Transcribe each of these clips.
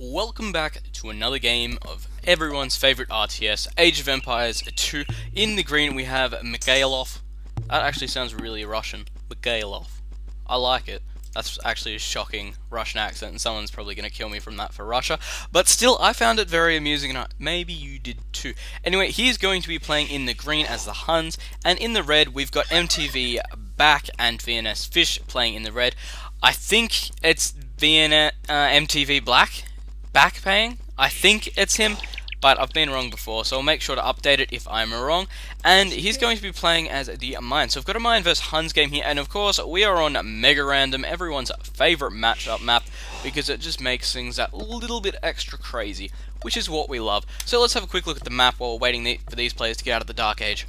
Welcome back to another game of everyone's favorite RTS, Age of Empires 2. In the green we have Mikhailov. That actually sounds really Russian. Mikhailov. I like it. That's actually a shocking Russian accent, and someone's probably going to kill me from that for Russia. But still, I found it very amusing, and maybe you did too. Anyway, he's going to be playing in the green as the Huns, and in the red we've got MTV Back and VNS Fish playing in the red. I think it's MTV Black back paying. I think it's him, but I've been wrong before, so I'll make sure to update it if I'm wrong. And he's going to be playing as the Mine. So I've got a Mine vs Huns game here, and of course we are on Mega Random, everyone's favorite matchup map, because it just makes things that little bit extra crazy, which is what we love. So let's have a quick look at the map while we're waiting for these players to get out of the Dark Age.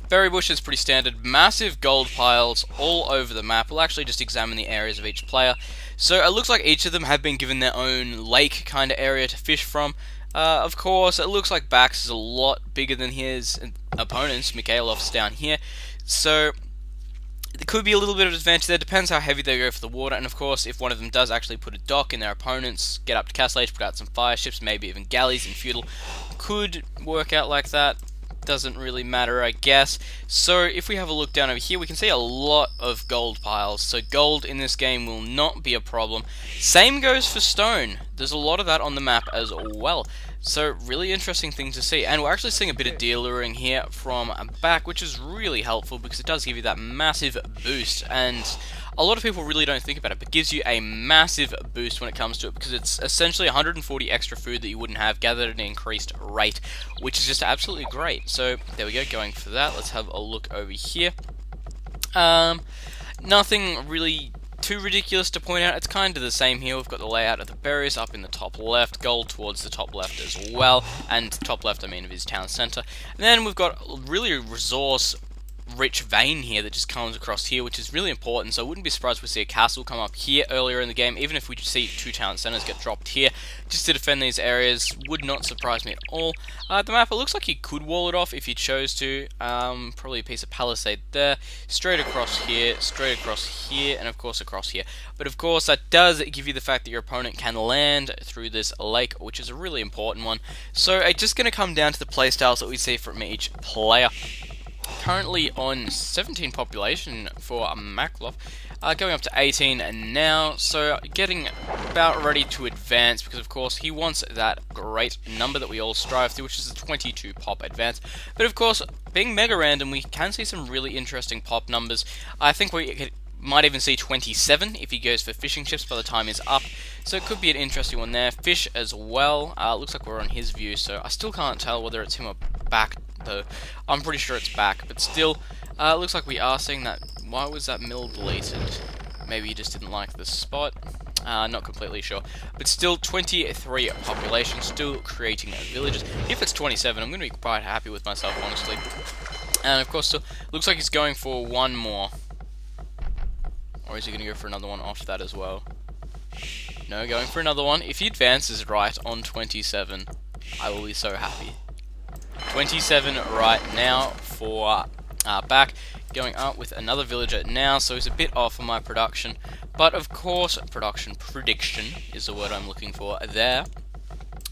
Berry bush is pretty standard, massive gold piles all over the map. We'll actually just examine the areas of each player. So it looks like each of them have been given their own lake kind of area to fish from. Of course, it looks like Bax is a lot bigger than his opponents. Mikhailov's down here. So there could be a little bit of advantage there. Depends how heavy they go for the water. And of course, if one of them does actually put a dock in their opponents, get up to Castle Age, put out some fire ships, maybe even galleys and feudal, could work out like that. Doesn't really matter, I guess. So if we have a look down over here, we can see a lot of gold piles. So gold in this game will not be a problem. Same goes for stone. There's a lot of that on the map as well. So really interesting thing to see. And we're actually seeing a bit of deer luring here from back, which is really helpful because it does give you that massive boost. And a lot of people really don't think about it, but gives you a massive boost when it comes to it, because it's essentially 140 extra food that you wouldn't have gathered at an increased rate, which is just absolutely great. So there we go, going for that. Let's have a look over here. Nothing really too ridiculous to point out. It's kind of the same here. We've got the layout of the berries up in the top left, gold towards the top left as well, and top left I mean of his town centre. And then we've got really resource rich vein here that just comes across here, which is really important. So I wouldn't be surprised if we see a castle come up here earlier in the game, even if we see two town centers get dropped here just to defend these areas. Would not surprise me at all. The map, it looks like you could wall it off if you chose to. Probably a piece of palisade there, straight across here, and of course across here. But of course that does give you the fact that your opponent can land through this lake, which is a really important one. So it's just going to come down to the playstyles that we see from each player. Currently on 17 population for Maklov, going up to 18 now, so getting about ready to advance, because of course he wants that great number that we all strive to, which is the 22 pop advance. But of course, being mega random, we can see some really interesting pop numbers. I think we might even see 27 if he goes for fishing ships by the time he's up, so it could be an interesting one there. Fish as well, looks like we're on his view, so I still can't tell whether it's him or back, though. I'm pretty sure it's back, but still, looks like we are seeing that. Why was that mill deleted? Maybe he just didn't like the spot. Not completely sure. But still, 23 population, still creating villages. If it's 27, I'm going to be quite happy with myself, honestly. And of course, still, looks like he's going for one more. Or is he going to go for another one after that as well? No, going for another one. If he advances right on 27, I will be so happy. 27 right now for back, going up with another villager now, so he's a bit off on my production, but of course, production prediction is the word I'm looking for there.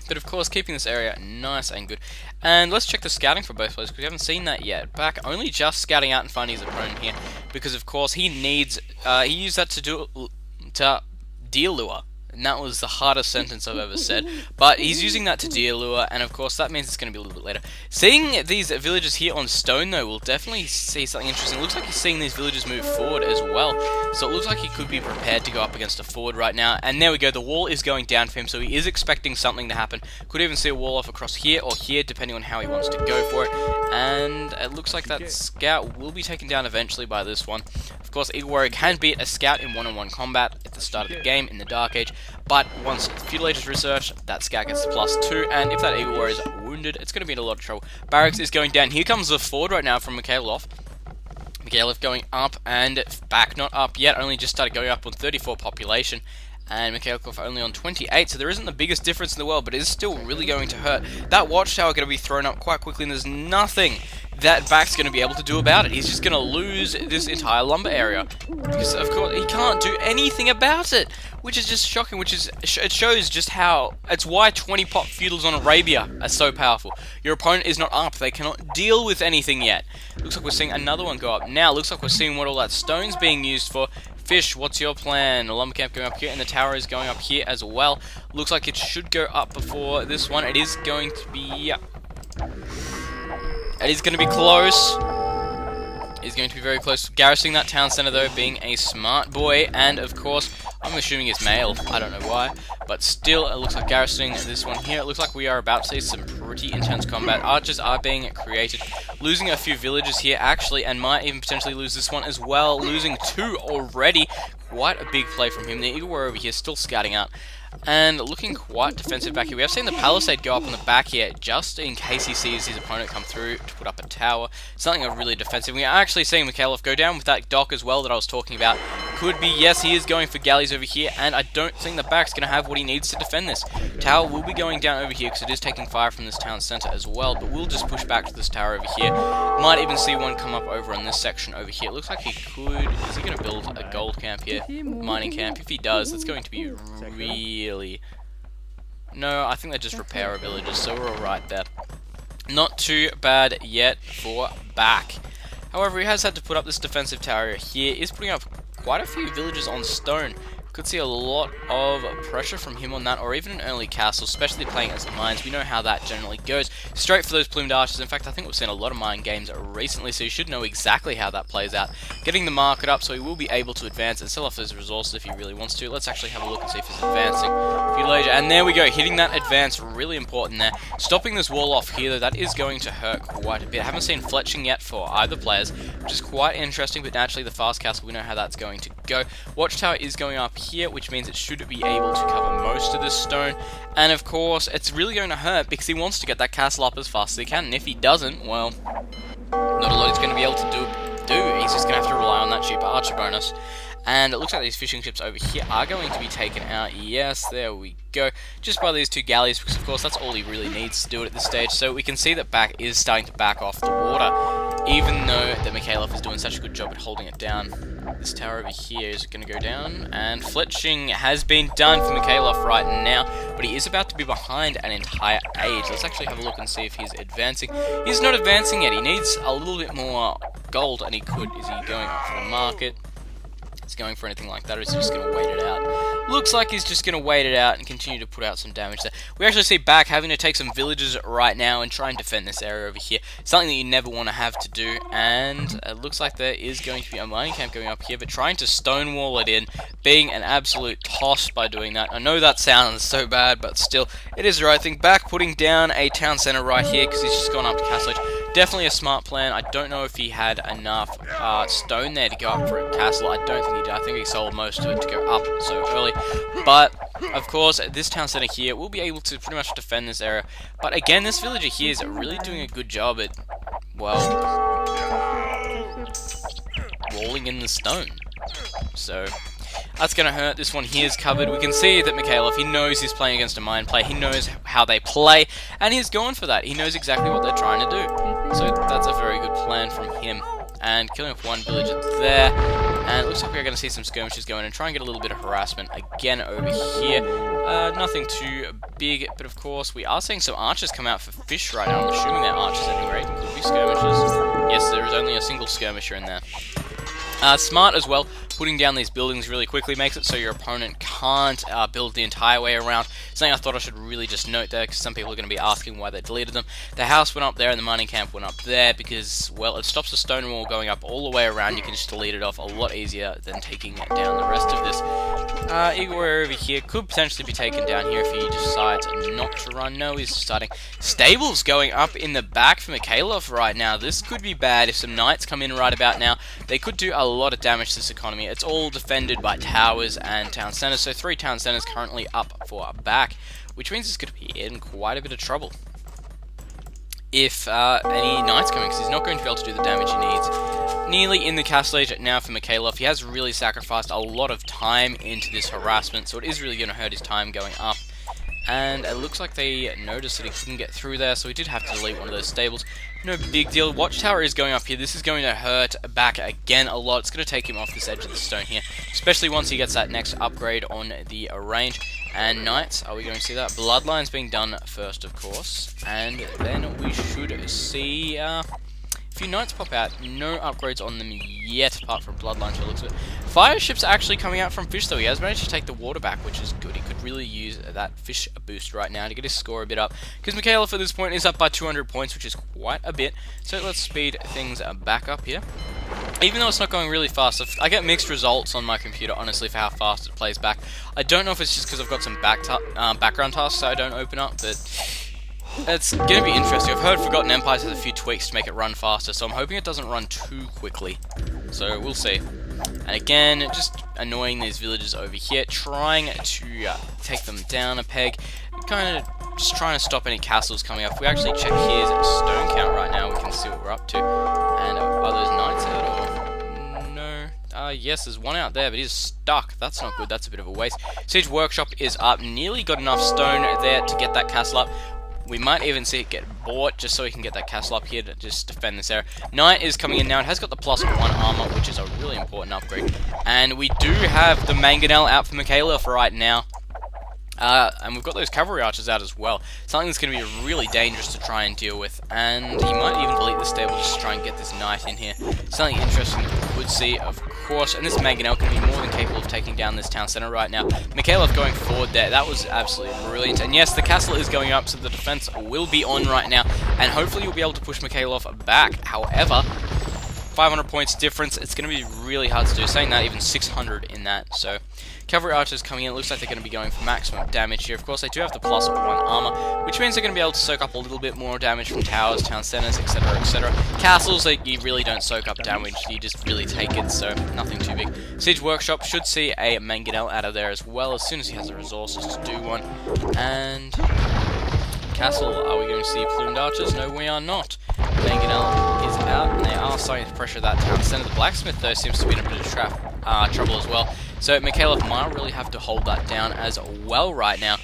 But of course, keeping this area nice and good. And let's check the scouting for both players, because we haven't seen that yet. Back only just scouting out in front of his opponent here, because of course he needs, he used that to deer lure. And that was the hardest sentence I've ever said. But he's using that to deer lure, and of course that means it's going to be a little bit later. Seeing these villages here on stone, though, we'll definitely see something interesting. It looks like he's seeing these villages move forward as well. So it looks like he could be prepared to go up against a ford right now. And there we go, the wall is going down for him, so he is expecting something to happen. Could even see a wall off across here or here, depending on how he wants to go for it. And it looks like that scout will be taken down eventually by this one. Of course, Eagle Warrior can beat a scout in one-on-one combat at the start of the game in the Dark Age, but once Feudal Age is researched, that scout gets +2, and if that Eagle Warrior is wounded, it's going to be in a lot of trouble. Barracks is going down. Here comes the ford right now from Mikhailov. Mikhailov going up and back, not up yet, only just started going up on 34 population. and Mikailicov only on 28, so there isn't the biggest difference in the world, but it is still really going to hurt. That watchtower going to be thrown up quite quickly, and there's nothing that Back's going to be able to do about it. He's just going to lose this entire lumber area, because of course he can't do anything about it, which is just shocking. It shows just how, it's why 20 pot feudals on Arabia are so powerful. Your opponent is not up, they cannot deal with anything yet. Looks like we're seeing another one go up now. Looks like we're seeing what all that stone's being used for. Fish, what's your plan? The lumber camp going up here, and the tower is going up here as well. Looks like it should go up before this one. It is going to be... It is going to be close. It's going to be very close. Garrisoning that town center, though, being a smart boy, and of course, I'm assuming it's male. I don't know why, but still, it looks like garrisoning this one here. It looks like we are about to see some pretty intense combat. Archers are being created, losing a few villages here, actually, and might even potentially lose this one as well. Losing 2 already. Quite a big play from him. The Eagle Warrior over here still scouting out, and looking quite defensive back here. We have seen the palisade go up on the back here, just in case he sees his opponent come through to put up a tower. Something really defensive. We are actually seeing Mikhailov go down with that dock as well that I was talking about. Could be, yes, he is going for galleys over here, and I don't think the back's going to have what he needs to defend this. Tower will be going down over here, because it is taking fire from this town center as well, but we'll just push back to this tower over here. Might even see one come up over on this section over here. It looks like he could... Is he going to build a gold camp here? Mining camp? If he does, it's going to be really... No, I think they just repair our villages, so we're alright there. Not too bad yet for Back. However, he has had to put up this defensive tower here. He's putting up quite a few villages on stone. Could see a lot of pressure from him on that, or even an early castle, especially playing as the mines. We know how that generally goes. Straight for those plumed archers. In fact, I think we've seen a lot of mine games recently, so you should know exactly how that plays out. Getting the market up, so he will be able to advance and sell off those resources if he really wants to. Let's actually have a look and see if he's advancing. And there we go, hitting that advance, really important there. Stopping this wall off here, though, that is going to hurt quite a bit. I haven't seen fletching yet for either players, which is quite interesting, but naturally the fast castle, we know how that's going to go. Watchtower is going up here, which means it should be able to cover most of this stone, and of course it's really going to hurt because he wants to get that castle up as fast as he can, and if he doesn't, well, not a lot he's going to be able to do. He's just going to have to rely on that cheap archer bonus. And it looks like these fishing ships over here are going to be taken out. Yes, there we go. Just by these 2 galleys, because of course that's all he really needs to do it at this stage. So we can see that Back is starting to back off the water, even though that Mikhailov is doing such a good job at holding it down. This tower over here is going to go down, and fletching has been done for Mikhailov right now, but he is about to be behind an entire age. Let's actually have a look and see if he's advancing. He's not advancing yet. He needs a little bit more gold, and he could. Is he going up for the market? Is he going for anything like that, or is he just going to wait it out? Looks like he's just going to wait it out and continue to put out some damage there. We actually see Back having to take some villages right now and try and defend this area over here. Something that you never want to have to do, and it looks like there is going to be a mining camp going up here, but trying to stonewall it in, being an absolute toss by doing that. I know that sounds so bad, but still, it is the right thing. Back putting down a town center right here, because he's just gone up to Castle Age. Definitely a smart plan. I don't know if he had enough stone there to go up for a castle. I don't think he did. I think he sold most of it to go up so early. But, of course, this town center here will be able to pretty much defend this area. But again, this villager here is really doing a good job at, well, walling in the stone. So that's going to hurt. This one here is covered. We can see that Mikhailov, he knows he's playing against a mine player. He knows how they play, and he's going for that. He knows exactly what they're trying to do. So that's a very good plan from him. And killing off one villager there. And it looks like we're going to see some skirmishes going and try and get a little bit of harassment again over here. Nothing too big, but of course we are seeing some archers come out for fish right now. I'm assuming they're archers at any rate. Could be skirmishers. Yes, there is only a single skirmisher in there. Smart as well, putting down these buildings really quickly makes it so your opponent can't build the entire way around. Something I thought I should really just note there, because some people are going to be asking why they deleted them. The house went up there and the mining camp went up there because, well, it stops the stone wall going up all the way around. You can just delete it off a lot easier than taking down the rest of this. Eagle Warrior over here could potentially be taken down here if he decides not to run. No, he's starting. Stables going up in the back for Mikhailov right now. This could be bad if some knights come in right about now. They could do a lot of damage to this economy. It's all defended by towers and town centers, so 3 town centers currently up for Back, which means he's going to be in quite a bit of trouble if any knights coming, because he's not going to be able to do the damage he needs. nearly in the castle age now for Mikhailov. He has really sacrificed a lot of time into this harassment, so it is really going to hurt his time going up. And it looks like they noticed that he couldn't get through there, so he did have to delete one of those stables. No big deal. Watchtower is going up here. This is going to hurt back again a lot. It's going to take him off this edge of the stone here, especially once he gets that next upgrade on the range. And Knights, are we going to see that? Bloodlines being done first, of course. And then we should see a few Knights pop out. No upgrades on them yet, apart from Bloodlines by the looks of it. Fire ships are actually coming out from Fish, though. He has managed to take the water back, which is good. He could really use that Fish boost right now to get his score a bit up. Because Mikhailov at this point is up by 200 points, which is quite a bit. So let's speed things back up here. Even though it's not going really fast, I get mixed results on my computer, honestly, for how fast it plays back. I don't know if it's just because I've got some background tasks that I don't open up, but it's going to be interesting. I've heard Forgotten Empires has a few tweaks to make it run faster, so I'm hoping it doesn't run too quickly. So we'll see. And again, just annoying these villagers over here, trying to take them down a peg, kind of just trying to stop any castles coming up. If we actually check here's stone count right now, we can see what we're up to. And are those knights out or no? Yes, there's one out there, but he's stuck. That's not good. That's a bit of a waste. Siege Workshop is up. Nearly got enough stone there to get that castle up. We might even see it get bought, just so we can get that castle up here to just defend this area. Knight is coming in now. It has got the +1 armor, which is a really important upgrade. And we do have the Mangonel out for Mikhailov right now. And we've got those cavalry archers out as well. Something that's going to be really dangerous to try and deal with. And he might even delete the stable just to try and get this knight in here. Something interesting that we could see, of course. And this Mangonel can be more than capable of taking down this town center right now. Mikhailov going forward there. That was absolutely brilliant. And yes, the castle is going up, so the defense will be on right now. And hopefully you'll be able to push Mikhailov back. However, 500 points difference, it's going to be really hard to do. Saying that, even 600 in that. So cavalry archers coming in. It looks like they're going to be going for maximum damage here. Of course, they do have the +1 armor, which means they're going to be able to soak up a little bit more damage from towers, town centers, etc., etc. Castles, you really don't soak up damage. You just really take it, so nothing too big. Siege Workshop should see a Mangonel out of there as well, as soon as he has the resources to do one. And castle, are we going to see plumed archers? No, we are not. Mangonel is out, and they are starting to pressure that town center. The blacksmith, though, seems to be in a bit of trouble as well. So Mikhailov might really have to hold that down as well right now.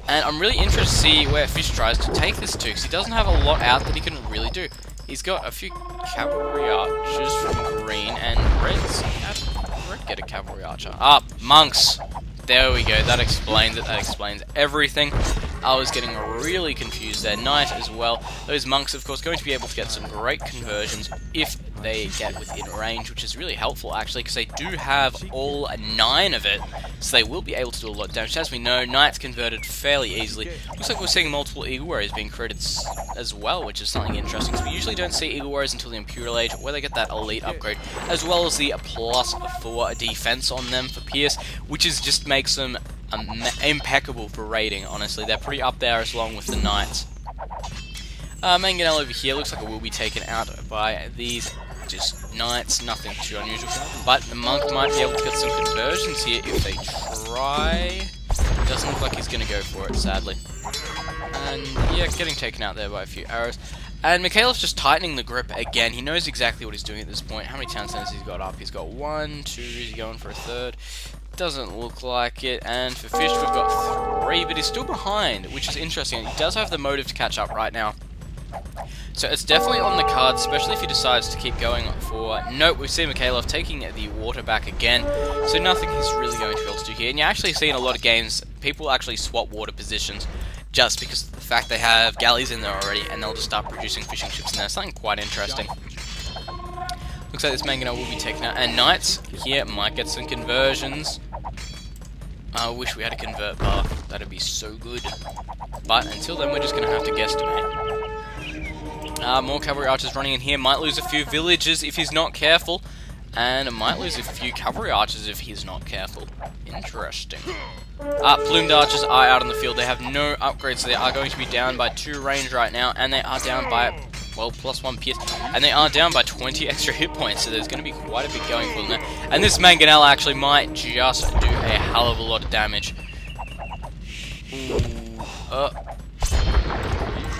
And I'm really interested to see where Fish tries to take this to, because he doesn't have a lot out that he can really do. He's got a few cavalry archers from green, and red's... Red get a cavalry archer. Ah, monks! There we go, that explains it, that explains everything. I was getting really confused there. Knight as well. Those monks, of course, going to be able to get some great conversions if they get within range, which is really helpful, actually, because they do have all 9 of it, so they will be able to do a lot of damage. As we know, Knight's converted fairly easily. Looks like we're seeing multiple Eagle Warriors being created as well, which is something interesting, because we usually don't see Eagle Warriors until the Imperial Age, where they get that elite upgrade, as well as the +4 defense on them for Pierce, which is just makes them impeccable for raiding, honestly. They're pretty up there along with the Knights. Mangonel over here looks like it will be taken out by these just Knights, nothing too unusual. But the Monk might be able to get some conversions here if they try. Doesn't look like he's going to go for it, sadly. And yeah, getting taken out there by a few arrows. And Mikhailov's just tightening the grip again. He knows exactly what he's doing at this point. How many town centers he's got up? He's got 1, 2, is he going for a third? Doesn't look like it. And for Fish, we've got 3, but he's still behind, which is interesting. He does have the motive to catch up right now. So it's definitely on the card, especially if he decides to keep going for... Nope, we've seen Mikhailov taking the water back again, so nothing he's really going to be able to do here. And you actually see in a lot of games, people actually swap water positions just because of the fact they have galleys in there already, and they'll just start producing fishing ships in there. Something quite interesting. Looks like this Mangonel will be taken out, and Knights here might get some conversions. I wish we had a convert bar, that'd be so good. But until then, we're just going to have to guesstimate. More cavalry archers running in here. Might lose a few villagers if he's not careful. And might lose a few cavalry archers if he's not careful. Interesting. Plumed archers are out on the field. They have no upgrades, so they are going to be down by 2 range right now. And they are down by, well, +1 pierce. And they are down by 20 extra hit points, so there's going to be quite a bit going for them there. And this Mangonel actually might just do a hell of a lot of damage.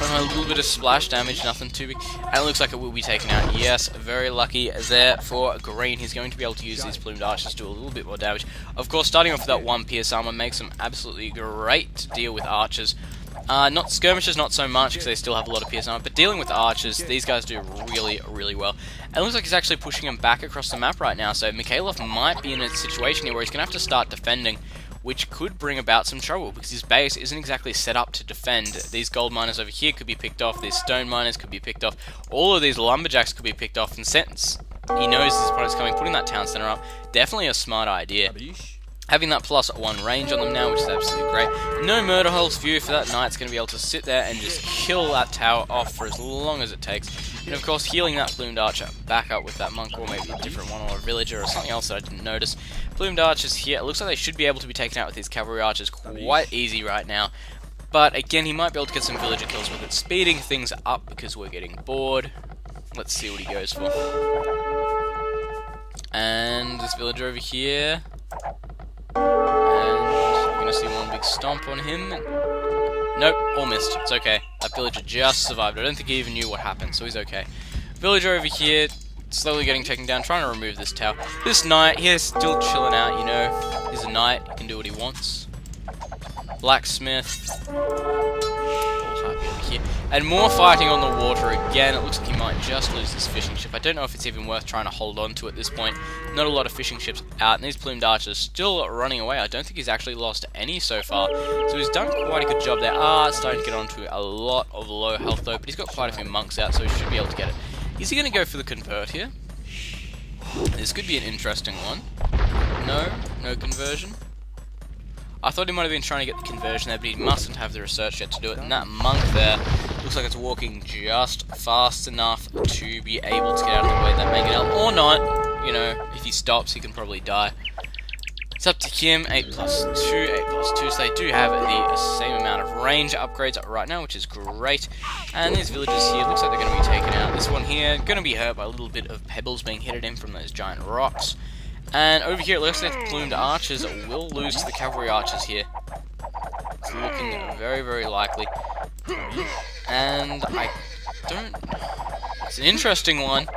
A little bit of splash damage, nothing too big. And it looks like it will be taken out. Yes, very lucky there for Green. He's going to be able to use these plumed archers to do a little bit more damage. Of course, starting off with that 1 PS armor makes them absolutely great to deal with archers. Not skirmishes, not so much, because they still have a lot of PS armor, but dealing with archers, these guys do really, really well. And it looks like he's actually pushing him back across the map right now, so Mikhailov might be in a situation here where he's going to have to start defending, which could bring about some trouble, because his base isn't exactly set up to defend. These gold miners over here could be picked off, these stone miners could be picked off, all of these lumberjacks could be picked off, and since he knows his opponent's coming, putting that town center up, definitely a smart idea. Having that +1 range on them now, which is absolutely great. No murder holes view for that knight's going to be able to sit there and just kill that tower off for as long as it takes. And of course, healing that plumed archer back up with that monk, or maybe a different one, or a villager, or something else that I didn't notice. Plumed archers here, it looks like they should be able to be taken out with these cavalry archers quite easy right now. But again, he might be able to get some villager kills with it, speeding things up because we're getting bored. Let's see what he goes for. And this villager over here. And you're gonna see one big stomp on him. Nope, all missed. It's okay. That villager just survived. I don't think he even knew what happened, so he's okay. Villager over here, slowly getting taken down, trying to remove this tower. This knight, he's still chilling out, you know. He's a knight, he can do what he wants. Blacksmith. All happy over here. And more fighting on the water again. It looks like he might just lose this fishing ship. I don't know if it's even worth trying to hold on to at this point. Not a lot of fishing ships out, and these plumed archers still running away. I don't think he's actually lost any so far. So he's done quite a good job there. Starting to get onto a lot of low health though, but he's got quite a few monks out, so he should be able to get it. Is he going to go for the convert here? This could be an interesting one. No conversion. I thought he might have been trying to get the conversion there, but he mustn't have the research yet to do it. And that monk there looks like it's walking just fast enough to be able to get out of the way of that mangonel, or not. You know, if he stops, he can probably die. It's up to him. 8+2, 8+2, so they do have the same amount of range upgrades right now, which is great. And these villagers here, looks like they're going to be taken out. This one here, going to be hurt by a little bit of pebbles being hit at him from those giant rocks. And over here, it looks like the plumed archers will lose to the cavalry archers here. It's looking very, very likely. And I don't... It's an interesting one.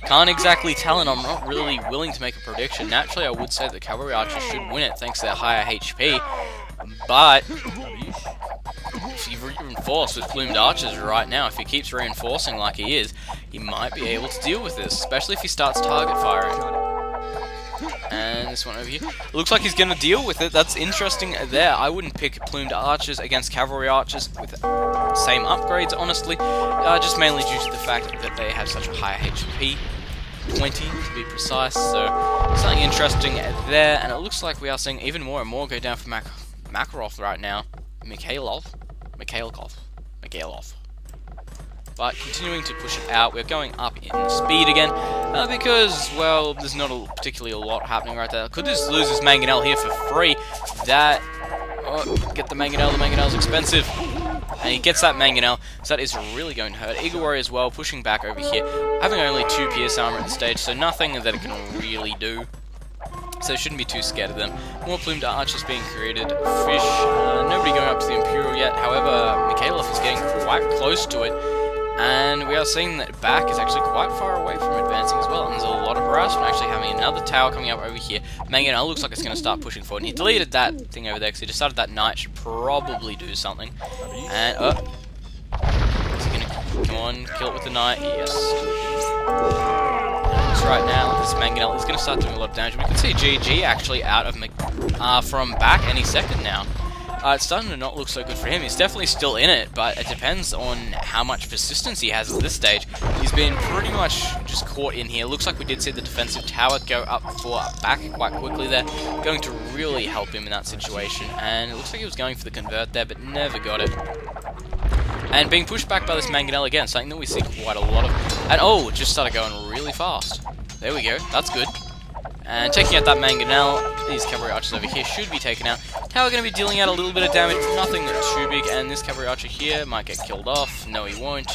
Can't exactly tell, and I'm not really willing to make a prediction. Naturally, I would say the cavalry archers should win it thanks to their higher HP. But if you reinforce with plumed archers right now, if he keeps reinforcing like he is, he might be able to deal with this, especially if he starts target firing. And this one over here. Looks like he's going to deal with it. That's interesting there. I wouldn't pick plumed archers against cavalry archers with same upgrades, honestly. Just mainly due to the fact that they have such a higher HP. 20 to be precise. So something interesting there. And it looks like we are seeing even more and more go down for Makarov right now. Mikhailov. But continuing to push it out, we're going up in speed again, because, well, there's not particularly a lot happening right there. Could just lose this mangonel here for free. That, get the mangonel's expensive. And he gets that mangonel, so that is really going to hurt. Eagle Warrior as well, pushing back over here, having only 2 PS armor at the stage, so nothing that it can really do. So shouldn't be too scared of them. More plumed archers being created. Fish, nobody going up to the Imperial yet, however, Mikhailov is getting quite close to it. And we are seeing that back is actually quite far away from advancing as well, and there's a lot of harassment actually having another tower coming up over here. Mangonel looks like it's going to start pushing forward, and he deleted that thing over there because he decided that knight should probably do something. And, is he going to, come on, kill it with the knight? Yes. And right now, this Mangonel is going to start doing a lot of damage. We can see GG actually out of from back any second now. It's starting to not look so good for him. He's definitely still in it, but it depends on how much persistence he has at this stage. He's been pretty much just caught in here. Looks like we did see the defensive tower go up for back quite quickly there. Going to really help him in that situation. And it looks like he was going for the convert there, but never got it. And being pushed back by this Mangonel again, something that we see quite a lot of. And it just started going really fast. There we go. That's good. And taking out that mangonel, these cavalry archers over here should be taken out. Tower going to be dealing out a little bit of damage, nothing too big, and this cavalry archer here might get killed off. No, he won't.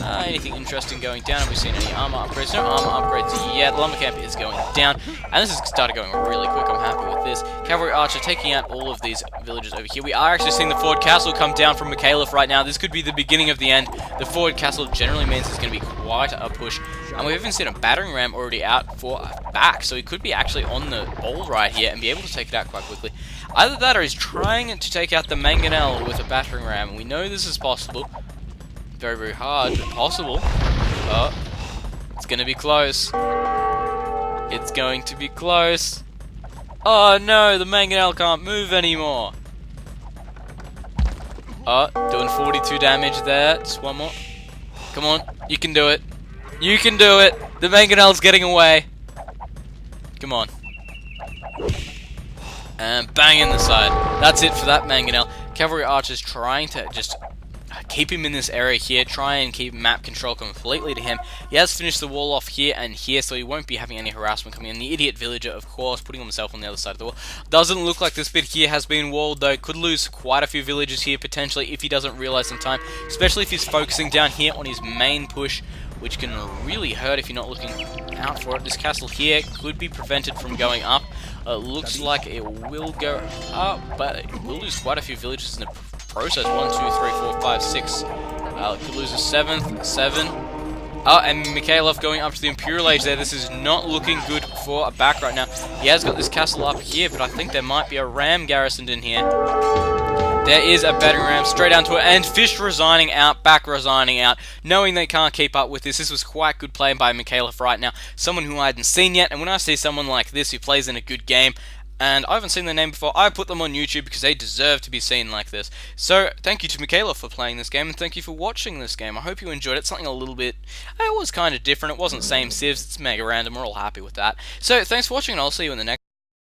Anything interesting going down? Have we seen any armor upgrades? No armor upgrades yet. Lumber camp is going down, and this has started going really quick. I'm happy with this. Cavalry archer taking out all of these villagers over here. We are actually seeing the Ford Castle come down from Mikhailov right now. This could be the beginning of the end. The Ford Castle generally means it's going to be quite a push, and we've even seen a battering ram already out for a back, so he could be actually on the ball right here and be able to take it out quite quickly. Either that or he's trying to take out the mangonel with a battering ram. We know this is possible. Very, very hard, but possible. Oh, it's going to be close. It's going to be close. Oh no, the mangonel can't move anymore. Oh, doing 42 damage there. Just one more. Come on, you can do it. You can do it. The mangonel's getting away. Come on. And bang in the side. That's it for that mangonel. Cavalry archers trying to just keep him in this area here, try and keep map control completely to him. He has finished the wall off here and here, so he won't be having any harassment coming in. The idiot villager, of course, putting himself on the other side of the wall. Doesn't look like this bit here has been walled, though. Could lose quite a few villagers here, potentially, if he doesn't realize in time, especially if he's focusing down here on his main push, which can really hurt if you're not looking out for it. This castle here could be prevented from going up. Looks like it will go up, but it will lose quite a few villagers in the process. 1, 2, 3, 4, 5, 6. Could lose a 7th, 7. And Mikhailov going up to the Imperial Age there. This is not looking good for a back right now. He has got this castle up here, but I think there might be a ram garrisoned in here. There is a battering ram straight down to it, and Fish resigning out, back resigning out, knowing they can't keep up with this. This was quite good play by Mikhailov right now, someone who I hadn't seen yet, and when I see someone like this who plays in a good game, and I haven't seen their name before, I put them on YouTube because they deserve to be seen like this. So, thank you to Mikhailov for playing this game, and thank you for watching this game. I hope you enjoyed it. Something a little bit, it was kind of different. It wasn't same civs, it's mega random, we're all happy with that. So, thanks for watching, and I'll see you in the next